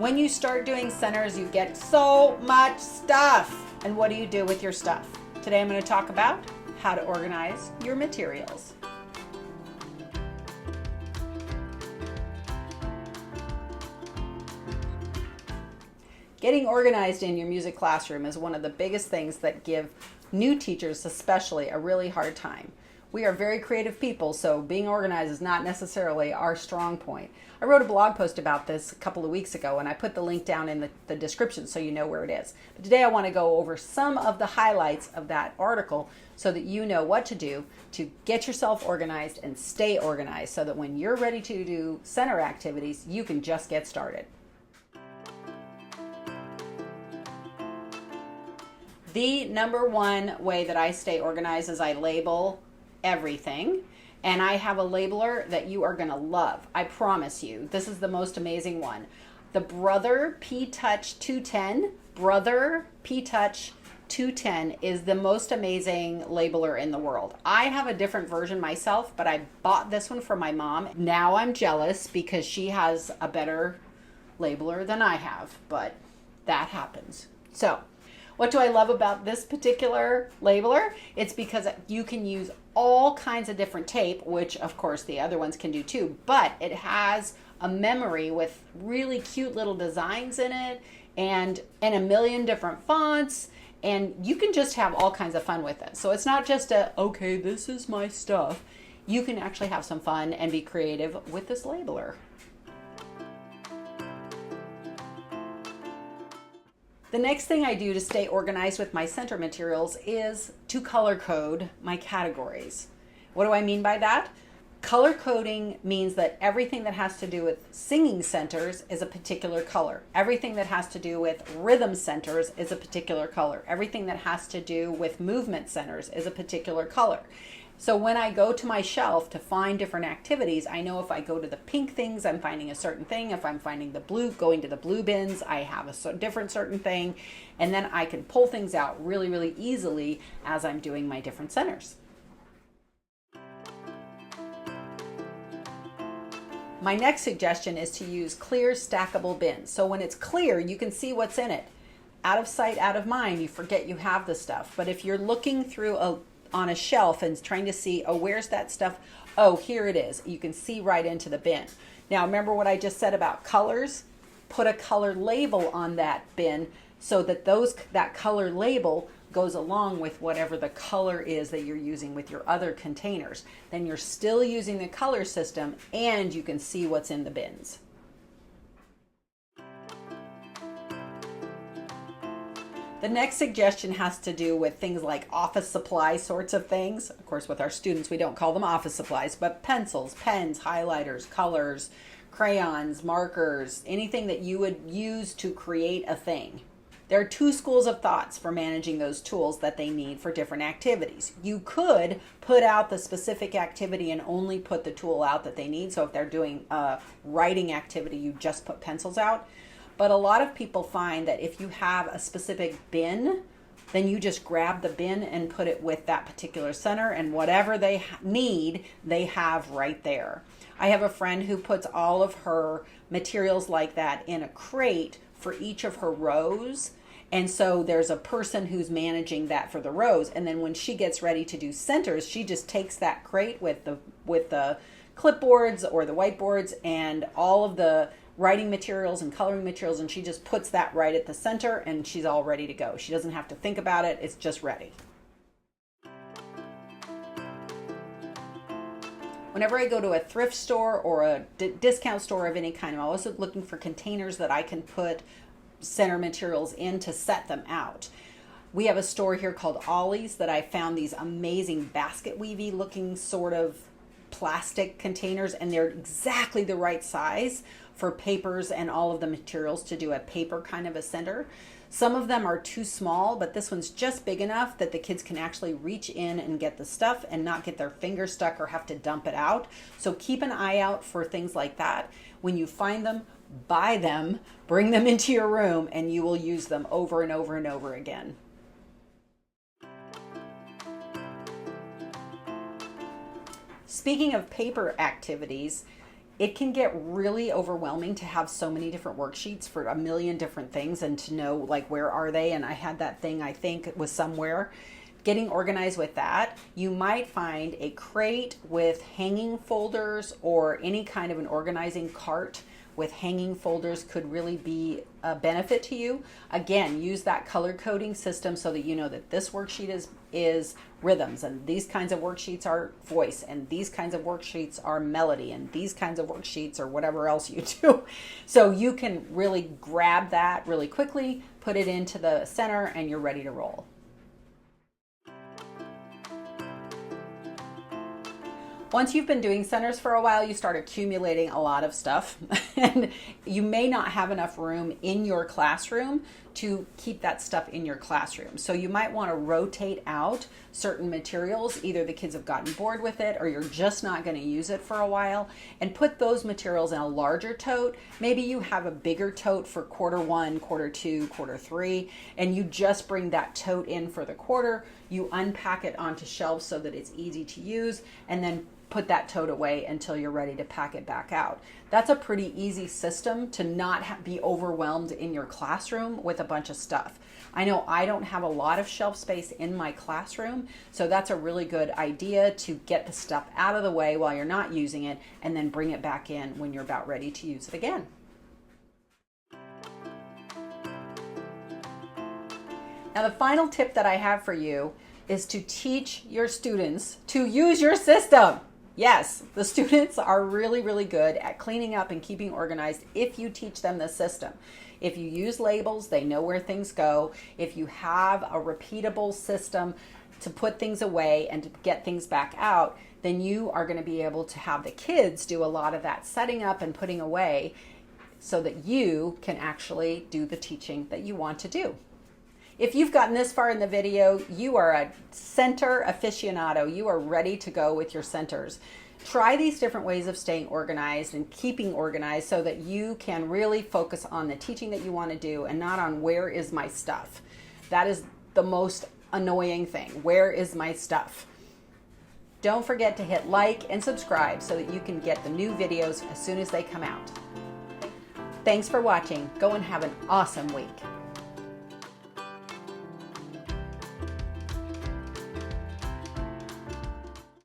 When you start doing centers, you get so much stuff. And what do you do with your stuff? Today I'm going to talk about how to organize your materials. Getting organized in your music classroom is one of the biggest things that give new teachers especially a really hard time. We are very creative people, so being organized is not necessarily our strong point. I wrote a blog post about this a couple of weeks ago, and I put the link down in the description so you know where it is. But today I want to go over some of the highlights of that article so that you know what to do to get yourself organized and stay organized so that when you're ready to do center activities, you can just get started. The number one way that I stay organized is I label everything, and I have a labeler that you are going to love. I promise you. This is the most amazing one. The Brother P-Touch 210. Brother P-Touch 210 is the most amazing labeler in the world. I have a different version myself, but I bought this one for my mom. Now I'm jealous because she has a better labeler than I have, but that happens. So, what do I love about this particular labeler? It's because you can use all kinds of different tape, which of course the other ones can do too, but it has a memory with really cute little designs in it and a million different fonts, and you can just have all kinds of fun with it. So it's not just okay, this is my stuff. You can actually have some fun and be creative with this labeler. The next thing I do to stay organized with my center materials is to color code my categories. What do I mean by that? Color coding means that everything that has to do with singing centers is a particular color. Everything that has to do with rhythm centers is a particular color. Everything that has to do with movement centers is a particular color. So when I go to my shelf to find different activities, I know if I go to the pink things, I'm finding a certain thing. If I'm finding the blue, going to the blue bins, I have a different certain thing. And then I can pull things out really, really easily as I'm doing my different centers. My next suggestion is to use clear stackable bins. So when it's clear, you can see what's in it. Out of sight, out of mind, you forget you have the stuff. But if you're looking through on a shelf and trying to see, oh, where's that stuff? Oh, here it is. You can see right into the bin. Now, remember what I just said about colors? Put a color label on that bin so that that color label goes along with whatever the color is that you're using with your other containers. Then you're still using the color system and you can see what's in the bins. The next suggestion has to do with things like office supply sorts of things. Of course, with our students, we don't call them office supplies, but pencils, pens, highlighters, colors, crayons, markers, anything that you would use to create a thing. There are two schools of thoughts for managing those tools that they need for different activities. You could put out the specific activity and only put the tool out that they need. So if they're doing a writing activity, you just put pencils out. But a lot of people find that if you have a specific bin, then you just grab the bin and put it with that particular center, and whatever they need, they have right there. I have a friend who puts all of her materials like that in a crate for each of her rows. And so there's a person who's managing that for the rows. And then when she gets ready to do centers, she just takes that crate with the clipboards or the whiteboards and all of the writing materials and coloring materials, and she just puts that right at the center and she's all ready to go. She doesn't have to think about it, it's just ready. Whenever I go to a thrift store or a discount store of any kind, I'm always looking for containers that I can put center materials in to set them out. We have a store here called Ollie's that I found these amazing basket weavy looking sort of plastic containers, and they're exactly the right size for papers and all of the materials to do a paper kind of a center. Some of them are too small, but this one's just big enough that the kids can actually reach in and get the stuff and not get their finger stuck or have to dump it out. So keep an eye out for things like that. When you find them, buy them, bring them into your room, and you will use them over and over and over again. Speaking of paper activities, it can get really overwhelming to have so many different worksheets for a million different things and to know like where are they, and I had that thing I think was somewhere. Getting organized with that, you might find a crate with hanging folders or any kind of an organizing cart with hanging folders could really be a benefit to you. Again, use that color coding system so that you know that this worksheet is rhythms, and these kinds of worksheets are voice, and these kinds of worksheets are melody, and these kinds of worksheets are whatever else you do. So you can really grab that really quickly, put it into the center, and you're ready to roll. Once you've been doing centers for a while, you start accumulating a lot of stuff and you may not have enough room in your classroom to keep that stuff in your classroom. So you might want to rotate out certain materials. Either the kids have gotten bored with it or you're just not going to use it for a while, and put those materials in a larger tote. Maybe you have a bigger tote for quarter 1, quarter 2, quarter 3, and you just bring that tote in for the quarter. You unpack it onto shelves so that it's easy to use, and then put that tote away until you're ready to pack it back out. That's a pretty easy system to not be overwhelmed in your classroom with a bunch of stuff. I know I don't have a lot of shelf space in my classroom, so that's a really good idea to get the stuff out of the way while you're not using it and then bring it back in when you're about ready to use it again. Now, the final tip that I have for you is to teach your students to use your system. Yes, the students are really, really good at cleaning up and keeping organized if you teach them the system. If you use labels, they know where things go. If you have a repeatable system to put things away and to get things back out, then you are going to be able to have the kids do a lot of that setting up and putting away so that you can actually do the teaching that you want to do. If you've gotten this far in the video, you are a center aficionado. You are ready to go with your centers. Try these different ways of staying organized and keeping organized so that you can really focus on the teaching that you want to do and not on where is my stuff. That is the most annoying thing. Where is my stuff? Don't forget to hit like and subscribe so that you can get the new videos as soon as they come out. Thanks for watching. Go and have an awesome week.